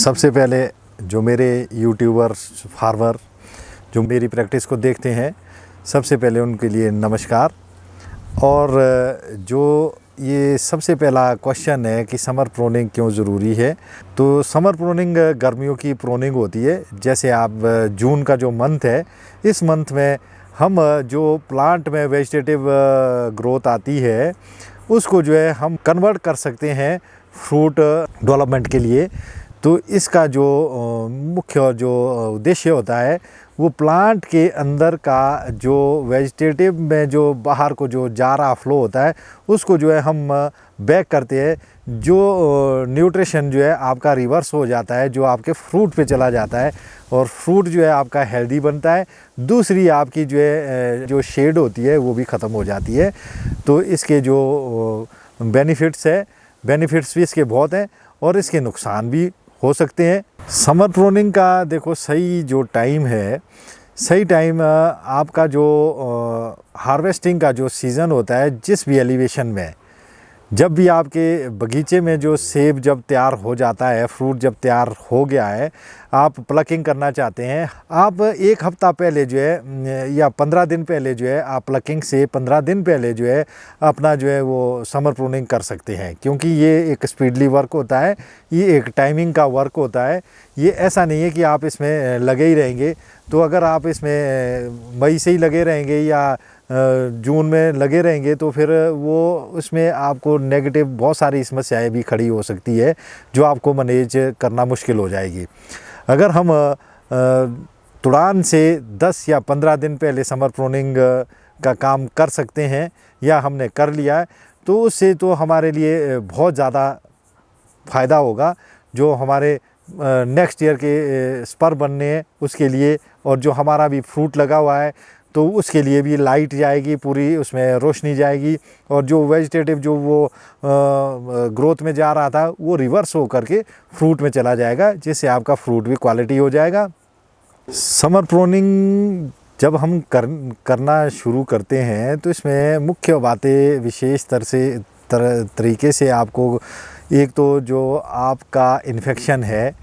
सबसे पहले जो मेरे यूट्यूबर्स फार्मर जो मेरी प्रैक्टिस को देखते हैं, सबसे पहले उनके लिए नमस्कार। और जो ये सबसे पहला क्वेश्चन है कि समर प्रूनिंग क्यों ज़रूरी है, तो समर प्रूनिंग गर्मियों की प्रूनिंग होती है। जैसे आप जून का जो मंथ है, इस मंथ में हम जो प्लांट में वेजिटेटिव ग्रोथ आती है उसको जो है हम कन्वर्ट कर सकते हैं फ्रूट डेवलपमेंट के लिए। तो इसका जो मुख्य जो उद्देश्य होता है वो प्लांट के अंदर का जो वेजिटेटिव में जो बाहर को जो जा रहा फ्लो होता है उसको जो है हम बैक करते हैं, जो न्यूट्रिशन जो है आपका रिवर्स हो जाता है, जो आपके फ्रूट पे चला जाता है और फ्रूट जो है आपका हेल्दी बनता है। दूसरी आपकी जो है जो शेड होती है वो भी ख़त्म हो जाती है। तो इसके जो बेनिफिट्स भी इसके बहुत हैं और इसके नुकसान भी हो सकते हैं। समर प्रूनिंग का देखो सही जो टाइम है, सही टाइम आपका जो हार्वेस्टिंग का जो सीज़न होता है, जिस भी एलिवेशन में जब भी आपके बगीचे में जो सेब जब तैयार हो जाता है, फ्रूट जब तैयार हो गया है, आप प्लकिंग करना चाहते हैं, आप एक हफ़्ता पहले जो है या 15 दिन पहले जो है आप प्लकिंग से 15 दिन पहले जो है अपना जो है वो समर प्रूनिंग कर सकते हैं। क्योंकि ये एक स्पीडली वर्क होता है, ये एक टाइमिंग का वर्क होता है। ये ऐसा नहीं है कि आप इसमें लगे ही रहेंगे। तो अगर आप इसमें मई से ही लगे रहेंगे या जून में लगे रहेंगे तो फिर वो उसमें आपको नेगेटिव बहुत सारी समस्याएं भी खड़ी हो सकती है, जो आपको मैनेज करना मुश्किल हो जाएगी। अगर हम तुड़ान से 10 या 15 दिन पहले समर प्रूनिंग का काम कर सकते हैं या हमने कर लिया है, तो उससे तो हमारे लिए बहुत ज़्यादा फ़ायदा होगा। जो हमारे नेक्स्ट ईयर के स्पर बनने हैं उसके लिए, और जो हमारा भी फ्रूट लगा हुआ है तो उसके लिए भी लाइट जाएगी, पूरी उसमें रोशनी जाएगी, और जो वेजिटेटिव जो वो ग्रोथ में जा रहा था वो रिवर्स हो करके फ्रूट में चला जाएगा, जिससे आपका फ्रूट भी क्वालिटी हो जाएगा। समर प्रूनिंग जब हम करना शुरू करते हैं तो इसमें मुख्य बातें विशेष तरीके से आपको, एक तो जो आपका इन्फेक्शन है,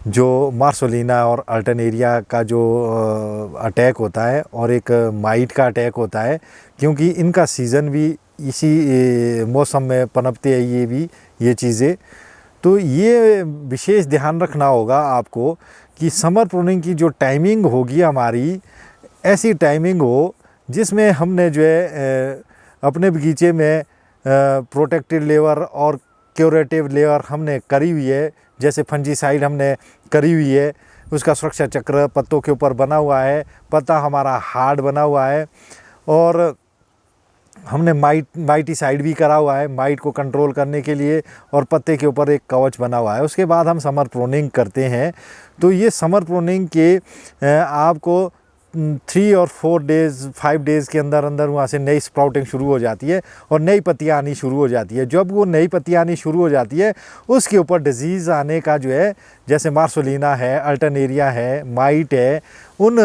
जो मार्सोलिना और अल्टरनेरिया का जो अटैक होता है, और एक माइट का अटैक होता है, क्योंकि इनका सीज़न भी इसी मौसम में पनपते हैं ये चीज़ें। तो ये विशेष ध्यान रखना होगा आपको कि समर प्रूनिंग की जो टाइमिंग होगी हमारी, ऐसी टाइमिंग हो जिसमें हमने जो है अपने बगीचे में प्रोटेक्टिव लेयर और क्यूरेटिव लेयर हमने करी हुई है। जैसे फंजीसाइड हमने करी हुई है, उसका सुरक्षा चक्र पत्तों के ऊपर बना हुआ है, पत्ता हमारा हार्ड बना हुआ है, और हमने माइटीसाइड भी करा हुआ है माइट को कंट्रोल करने के लिए, और पत्ते के ऊपर एक कवच बना हुआ है। उसके बाद हम समर प्रूनिंग करते हैं। तो ये समर प्रूनिंग के आपको 3 और 4 डेज़ 5 डेज़ के अंदर वहाँ से नई स्प्राउटिंग शुरू हो जाती है और नई पत्तियाँ आनी शुरू हो जाती है। जब वो नई पत्तियाँ आनी शुरू हो जाती है, उसके ऊपर डिजीज़ आने का जो है, जैसे मार्सोलिना है, अल्टरनेरिया है, माइट है, उन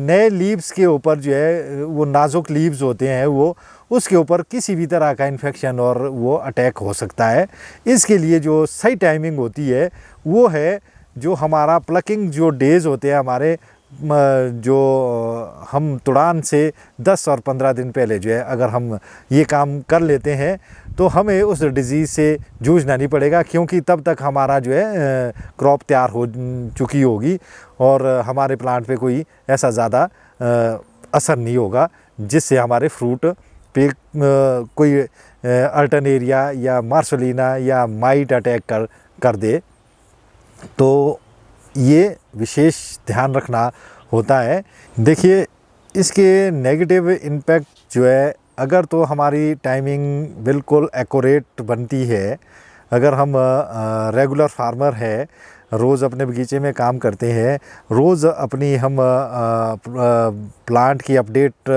नए लीव्स के ऊपर जो है वो नाजुक लीव्स होते हैं, वो उसके ऊपर किसी भी तरह का इन्फेक्शन और वो अटैक हो सकता है। इसके लिए जो सही टाइमिंग होती है वो है जो हमारा प्लकिंग जो डेज़ होते हैं हमारे, जो हम तुड़ान से 10 और 15 दिन पहले जो है अगर हम ये काम कर लेते हैं तो हमें उस डिज़ीज़ से जूझना नहीं पड़ेगा, क्योंकि तब तक हमारा जो है क्रॉप तैयार हो चुकी होगी और हमारे प्लांट पे कोई ऐसा ज़्यादा असर नहीं होगा जिससे हमारे फ्रूट पे कोई अल्टरनेरिया या मार्सोलिना या माइट अटैक कर दे। तो ये विशेष ध्यान रखना होता है। देखिए, इसके नेगेटिव इम्पैक्ट जो है, अगर तो हमारी टाइमिंग बिल्कुल एक्यूरेट बनती है, अगर हम रेगुलर फार्मर है, रोज़ अपने बगीचे में काम करते हैं, रोज़ अपनी हम प्लांट की अपडेट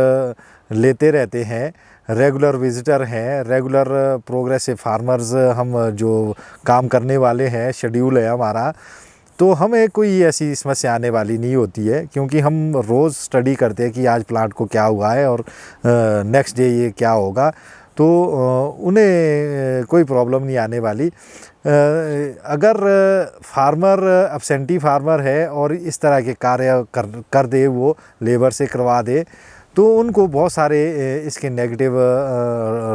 लेते रहते हैं, रेगुलर विज़िटर हैं, रेगुलर प्रोग्रेसिव फार्मर्स हम जो काम करने वाले हैं, शेड्यूल है हमारा, तो हमें कोई ऐसी समस्या आने वाली नहीं होती है, क्योंकि हम रोज़ स्टडी करते हैं कि आज प्लांट को क्या हुआ है और नेक्स्ट डे ये क्या होगा। तो उन्हें कोई प्रॉब्लम नहीं आने वाली। अगर फार्मर एब्सेंटी फार्मर है और इस तरह के कार्य कर दे, वो लेबर से करवा दे, तो उनको बहुत सारे इसके नेगेटिव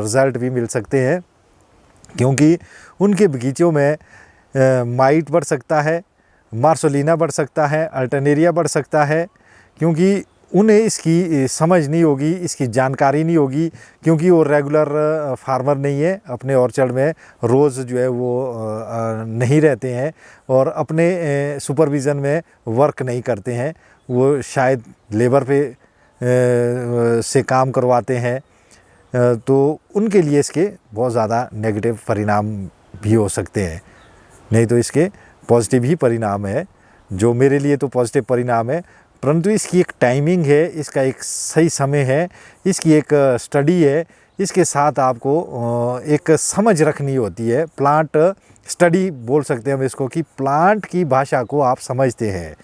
रिज़ल्ट भी मिल सकते हैं, क्योंकि उनके बगीचों में माइट बढ़ सकता है, मार्सोलिना बढ़ सकता है, अल्टरनेरिया बढ़ सकता है, क्योंकि उन्हें इसकी समझ नहीं होगी, इसकी जानकारी नहीं होगी, क्योंकि वो रेगुलर फार्मर नहीं है, अपने ऑर्चर्ड में रोज़ जो है वो नहीं रहते हैं और अपने सुपरविज़न में वर्क नहीं करते हैं, वो शायद लेबर पे से काम करवाते हैं, तो उनके लिए इसके बहुत ज़्यादा नेगेटिव परिणाम भी हो सकते हैं। नहीं तो इसके पॉजिटिव ही परिणाम है, जो मेरे लिए तो पॉजिटिव परिणाम है, परंतु इसकी एक टाइमिंग है, इसका एक सही समय है, इसकी एक स्टडी है, इसके साथ आपको एक समझ रखनी होती है। प्लांट स्टडी बोल सकते हैं हम इसको, कि प्लांट की भाषा को आप समझते हैं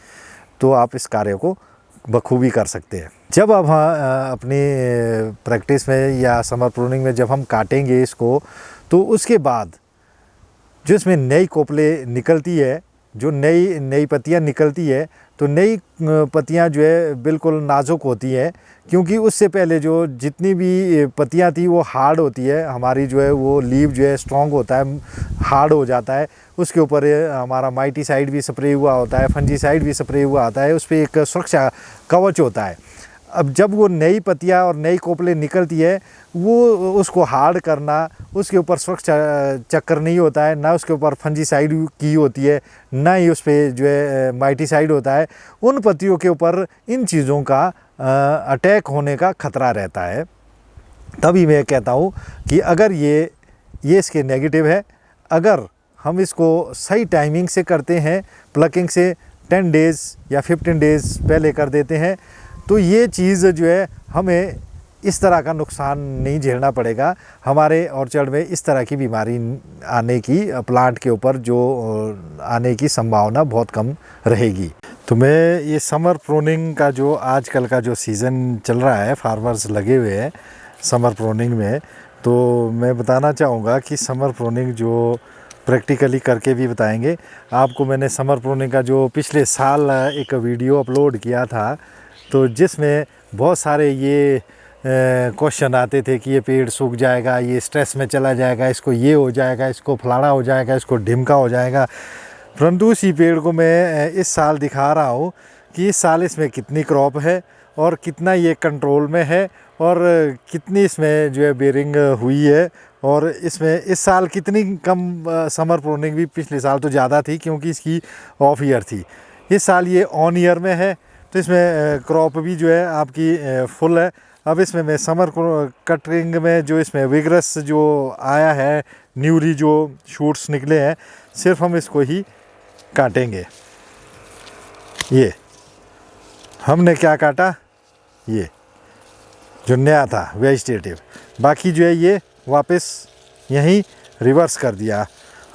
तो आप इस कार्य को बखूबी कर सकते हैं। जब आप अपनी प्रैक्टिस में या समर प्रूनिंग में जब हम काटेंगे इसको, तो उसके बाद जो इसमें नई कोपले निकलती है, जो नई पत्तियां निकलती है, तो नई पत्तियां जो है बिल्कुल नाजुक होती हैं, क्योंकि उससे पहले जो जितनी भी पत्तियां थी वो हार्ड होती है, हमारी जो है वो लीव जो है स्ट्रॉन्ग होता है, हार्ड हो जाता है, उसके ऊपर हमारा माइटीसाइड भी स्प्रे हुआ होता है, फंजीसाइड भी स्प्रे हुआ आता है, उस पर एक सुरक्षा कवच होता है। अब जब वो नई पत्तियां और नई कोपले निकलती है, वो उसको हार्ड करना, उसके ऊपर सुरक्षा चक्कर नहीं होता है, ना उसके ऊपर फंजीसाइड की होती है, ना ही उस पर जो है माइटीसाइड होता है, उन पत्तियों के ऊपर इन चीज़ों का अटैक होने का खतरा रहता है। तभी मैं कहता हूँ कि अगर ये इसके नेगेटिव है, अगर हम इसको सही टाइमिंग से करते हैं, प्लकिंग से 10 डेज़ या 15 डेज़ पहले कर देते हैं, तो ये चीज़ जो है हमें इस तरह का नुकसान नहीं झेलना पड़ेगा। हमारे ऑर्चर्ड में इस तरह की बीमारी आने की, प्लांट के ऊपर जो आने की संभावना बहुत कम रहेगी। तो मैं ये समर प्रूनिंग का जो आजकल का जो सीज़न चल रहा है, फार्मर्स लगे हुए हैं समर प्रूनिंग में, तो मैं बताना चाहूँगा कि समर प्रूनिंग जो प्रैक्टिकली करके भी बताएंगे आपको। मैंने समर प्रूनिंग का जो पिछले साल एक वीडियो अपलोड किया था, तो जिसमें बहुत सारे ये क्वेश्चन आते थे कि ये पेड़ सूख जाएगा, ये स्ट्रेस में चला जाएगा, इसको ये हो जाएगा, इसको फलाना हो जाएगा, इसको ढिमका हो जाएगा। परंतु उसी पेड़ को मैं इस साल दिखा रहा हूँ कि इस साल इसमें कितनी क्रॉप है और कितना ये कंट्रोल में है और कितनी इसमें जो है बेरिंग हुई है, और इसमें इस साल कितनी कम समर प्रूनिंग भी पिछले साल तो ज़्यादा थी, क्योंकि इसकी ऑफ ईयर थी। इस साल ये ऑन ईयर में है, तो इसमें क्रॉप भी जो है आपकी फुल है। अब इसमें मैं समर कटिंग में जो इसमें विगरस जो आया है, न्यूरी जो शूट्स निकले हैं, सिर्फ हम इसको ही काटेंगे। ये हमने क्या काटा, ये जो नया था वेजिटेटिव, बाकी जो है ये वापस यहीं रिवर्स कर दिया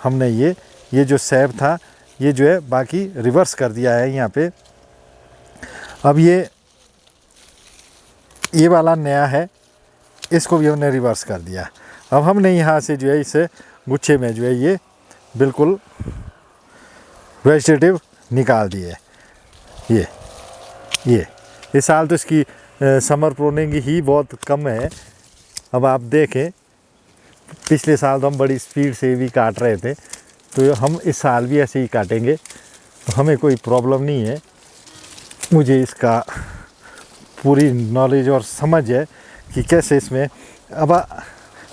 हमने। ये जो सैब था, ये जो है बाकी रिवर्स कर दिया है यहाँ पे। अब ये वाला नया है, इसको भी हमने रिवर्स कर दिया। अब हमने यहाँ से जो है इसे गुच्छे में जो है ये बिल्कुल वेजिटेटिव निकाल दिए। ये इस साल तो इसकी समर प्रूनिंग ही बहुत कम है। अब आप देखें, पिछले साल तो हम बड़ी स्पीड से भी काट रहे थे, तो हम इस साल भी ऐसे ही काटेंगे, तो हमें कोई प्रॉब्लम नहीं है। मुझे इसका पूरी नॉलेज और समझ है कि कैसे इसमें। अब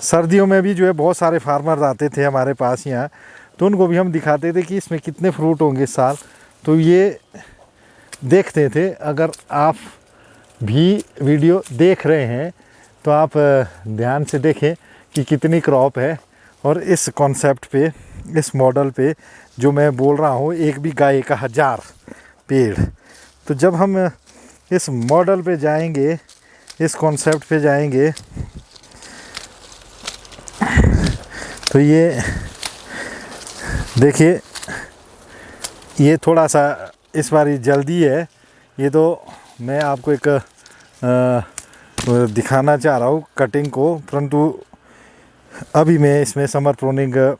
सर्दियों में भी जो है बहुत सारे फार्मर्स आते थे हमारे पास यहाँ, तो उनको भी हम दिखाते थे कि इसमें कितने फ्रूट होंगे इस साल, तो ये देखते थे। अगर आप भी वीडियो देख रहे हैं तो आप ध्यान से देखें कि कितनी क्रॉप है, और इस कॉन्सेप्ट पे, इस मॉडल पे जो मैं बोल रहा हूँ, एक भी गाय का 1000 पेड़। तो जब हम इस मॉडल पे जाएंगे, इस कॉन्सेप्ट पे जाएंगे, तो ये देखिए, ये थोड़ा सा इस बार जल्दी है। ये तो मैं आपको एक दिखाना चाह रहा हूँ कटिंग को, परंतु अभी मैं इसमें समर प्रूनिंग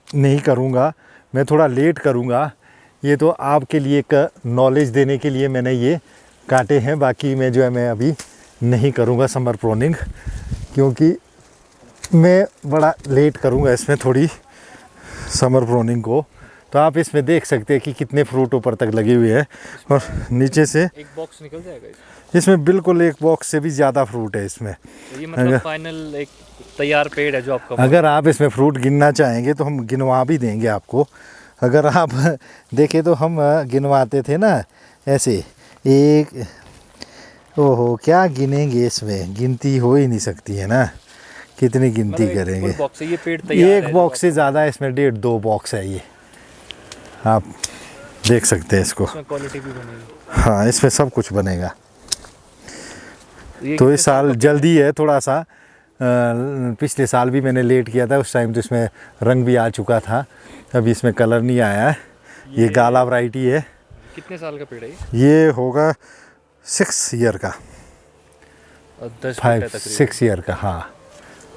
नहीं करूँगा, मैं थोड़ा लेट करूँगा। ये तो आपके लिए एक नॉलेज देने के लिए मैंने ये काटे हैं, बाकी मैं जो है मैं अभी नहीं करूँगा समर प्रूनिंग, क्योंकि मैं बड़ा लेट करूँगा इसमें थोड़ी समर प्रूनिंग को। तो आप इसमें देख सकते हैं कि कितने फ्रूट ऊपर तक लगे हुए हैं और नीचे से एक बॉक्स निकल जाएगा इसमें बिल्कुल एक बॉक्स से भी ज़्यादा फ्रूट है इसमें। तो ये मतलब फाइनल एक तैयार पेड़ है जो आपका। अगर आप इसमें फ्रूट गिनना चाहेंगे तो हम गिनवा भी देंगे आपको। अगर आप देखें तो हम गिनवाते थे ना ऐसे एक, ओहो क्या गिनेंगे, इसमें गिनती हो ही नहीं सकती है ना, कितनी गिनती करेंगे। बॉक्स है ये पेड़ तैयार है, एक बॉक्स से ज़्यादा इसमें 1.5-2 बॉक्स है ये, आप देख सकते हैं इसको। इसमें क्वालिटी भी बनेगी। हाँ इसमें सब कुछ बनेगा। ये तो इस साल जल्दी है थोड़ा सा, पिछले साल भी मैंने लेट किया था, उस टाइम तो इसमें रंग भी आ चुका था, अभी इसमें कलर नहीं आया है। ये गाला वैरायटी है। कितने साल का पेड़ है ये होगा 6 ईयर का, 5-6 ईयर का, हाँ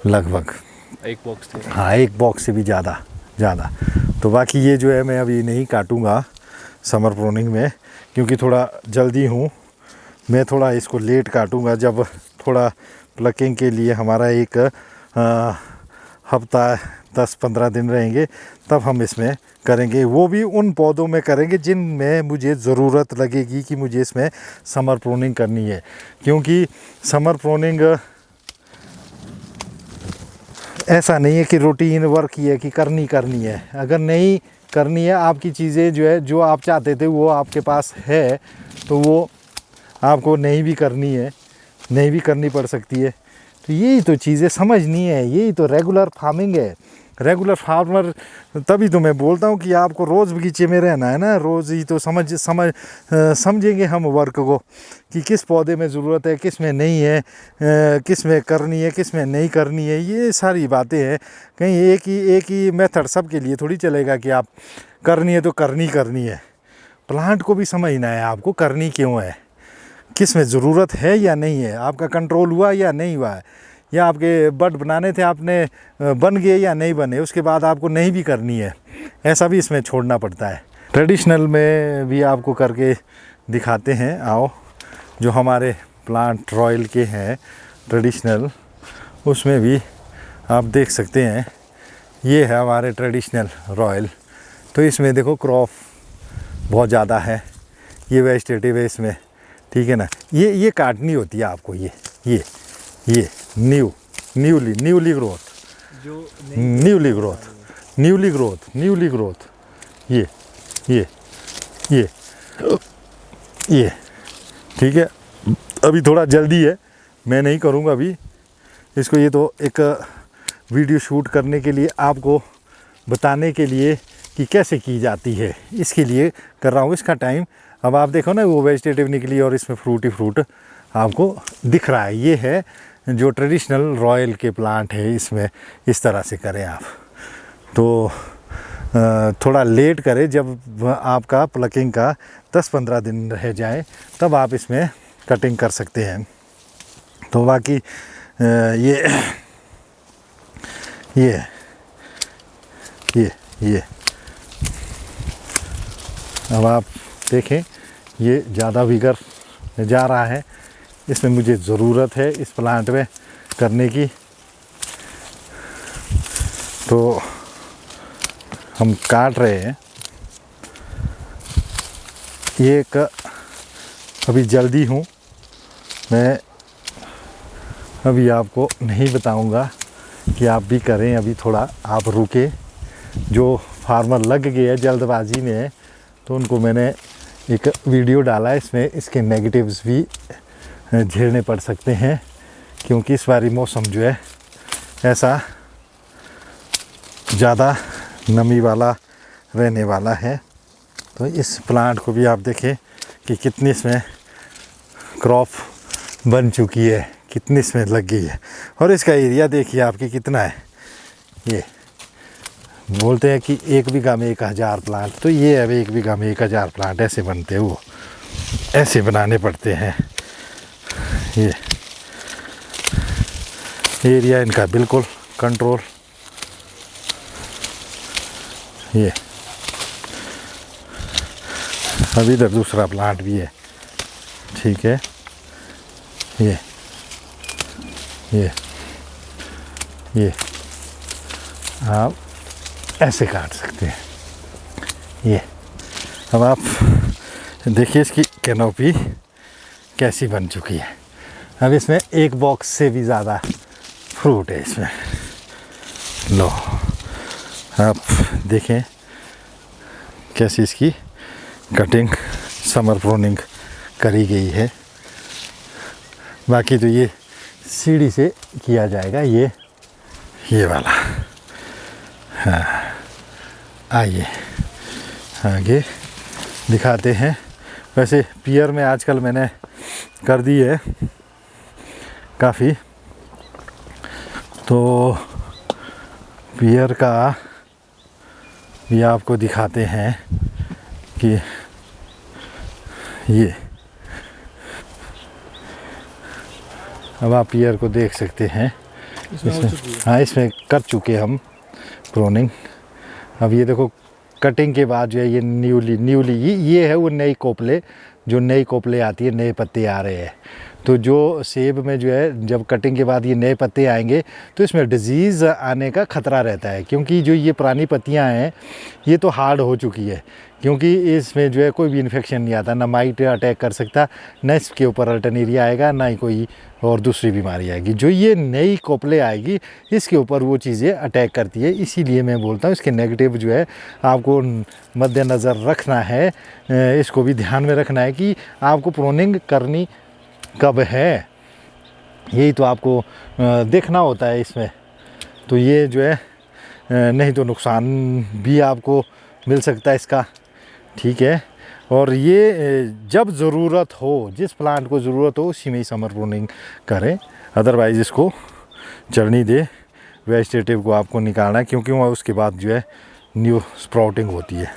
लगभग। एक बॉक्स थे। हाँ एक बॉक्स से भी ज़्यादा। तो बाकी ये जो है मैं अभी नहीं काटूँगा समर प्रूनिंग में, क्योंकि थोड़ा जल्दी हूँ। मैं थोड़ा इसको लेट काटूँगा, जब थोड़ा प्लकिंग के लिए हमारा एक हफ्ता 10-15 दिन रहेंगे तब हम इसमें करेंगे। वो भी उन पौधों में करेंगे जिनमें मुझे ज़रूरत लगेगी कि मुझे इसमें समर प्रूनिंग करनी है, क्योंकि समर प्रूनिंग ऐसा नहीं है कि रूटीन वर्क ही है कि करनी है। अगर नहीं करनी है, आपकी चीज़ें जो है जो आप चाहते थे वो आपके पास है, तो वो आपको नहीं भी करनी है, नहीं भी करनी पड़ सकती है। तो यही तो चीज़ें समझनी है, यही तो रेगुलर फार्मिंग है। रेगुलर फार्मर, तभी तो मैं बोलता हूँ कि आपको रोज़ बगीचे में रहना है ना, रोज़ ही तो समझेंगे हम वर्क को कि किस पौधे में ज़रूरत है, किस में नहीं है, किस में करनी है, किस में नहीं करनी है। ये सारी बातें हैं। कहीं एक ही मेथड सबके लिए थोड़ी चलेगा कि आप करनी है तो करनी है। प्लांट को भी समझना है आपको करनी क्यों है, किस में ज़रूरत है या नहीं है, आपका कंट्रोल हुआ या नहीं हुआ है, या आपके बड बनाने थे आपने बन गए या नहीं बने, उसके बाद आपको नहीं भी करनी है, ऐसा भी इसमें छोड़ना पड़ता है। ट्रेडिशनल में भी आपको करके दिखाते हैं, आओ। जो हमारे प्लांट रॉयल के हैं ट्रेडिशनल, उसमें भी आप देख सकते हैं, ये है हमारे ट्रेडिशनल रॉयल। तो इसमें देखो क्रॉप बहुत ज़्यादा है, ये वेजिटेटिव है इसमें, ठीक है ना। ये काटनी होती है आपको, ये न्यूली ग्रोथ, जो न्यूली ग्रोथ, ये ठीक है। अभी थोड़ा जल्दी है, मैं नहीं करूँगा अभी इसको। ये तो एक वीडियो शूट करने के लिए, आपको बताने के लिए कि कैसे की जाती है, इसके लिए कर रहा हूँ। इसका टाइम, अब आप देखो ना वो वेजिटेटिव निकली और इसमें फ्रूट ही फ्रूट आपको दिख रहा है। ये है जो ट्रेडिशनल रॉयल के प्लांट है, इसमें इस तरह से करें आप। तो थोड़ा लेट करें, जब आपका प्लकिंग का 10-15 दिन रह जाए तब आप इसमें कटिंग कर सकते हैं। तो बाकी ये अब आप देखें, ये ज़्यादा विगर में जा रहा है, इसमें मुझे ज़रूरत है इस प्लांट में करने की। तो हम काट रहे हैं। ये एक अभी जल्दी हूँ, मैं अभी आपको नहीं बताऊंगा कि आप भी करें, अभी थोड़ा आप रुके। जो फार्मर लग गए हैं जल्दबाजी में, तो उनको मैंने एक वीडियो डाला है, इसमें इसके नेगेटिव्स भी झेलने पड़ सकते हैं, क्योंकि इस बारी मौसम जो है ऐसा ज़्यादा नमी वाला रहने वाला है। तो इस प्लांट को भी आप देखें कि कितनी इसमें क्रॉप बन चुकी है, कितनी इसमें लग गई है। और इसका एरिया देखिए आपकी कितना है। ये बोलते हैं कि 1 बीघा में 1000 प्लांट, तो ये अब 1 बीघा में 1000 प्लांट ऐसे बनते हैं, वो ऐसे बनाने पड़ते हैं। ये एरिया इनका बिल्कुल कंट्रोल ये अब इधर दूसरा प्लांट भी है, ठीक है। ये आप ऐसे काट सकते हैं। ये अब आप देखिए इसकी कैनोपी कैसी बन चुकी है। अब इसमें एक बॉक्स से भी ज़्यादा फ्रूट है इसमें। लो आप देखें कैसी इसकी कटिंग, समर प्रूनिंग करी गई है। बाकी तो ये सीढ़ी से किया जाएगा, ये वाला। हाँ, आइए आगे दिखाते हैं। वैसे पियर में आजकल मैंने कर दी है काफ़ी, तो पियर का भी आपको दिखाते हैं कि ये अब आप पियर को देख सकते हैं। इसमें हाँ, इसमें कर चुके हम प्रूनिंग। अब ये देखो कटिंग के बाद जो है ये न्यूली ये है वो नई कोपले, जो नई कोपले आती है, नए पत्ते आ रहे हैं। तो जो सेब में जो है जब कटिंग के बाद ये नए पत्ते आएंगे तो इसमें डिजीज़ आने का ख़तरा रहता है, क्योंकि जो ये पुरानी पत्तियां हैं ये तो हार्ड हो चुकी है, क्योंकि इसमें जो है कोई भी इन्फेक्शन नहीं आता, ना माइट अटैक कर सकता, ना इसके ऊपर अल्टरनेरिया आएगा, ना ही कोई और दूसरी बीमारी आएगी। जो ये नई कोपले आएगी इसके ऊपर वो चीज़ें अटैक करती है। इसीलिए मैं बोलता हूँ इसके नेगेटिव जो है आपको मद्देनज़र रखना है, इसको भी ध्यान में रखना है कि आपको प्रूनिंग करनी कब है, यही तो आपको देखना होता है इसमें। तो ये जो है नहीं तो नुकसान भी आपको मिल सकता है इसका, ठीक है। और ये जब ज़रूरत हो, जिस प्लांट को ज़रूरत हो उसी में ही समर प्रूनिंग करें, अदरवाइज़ इसको चढ़नी दे, वेजिटेटिव को आपको निकालना है, क्योंकि वह उसके बाद जो है न्यू स्प्राउटिंग होती है।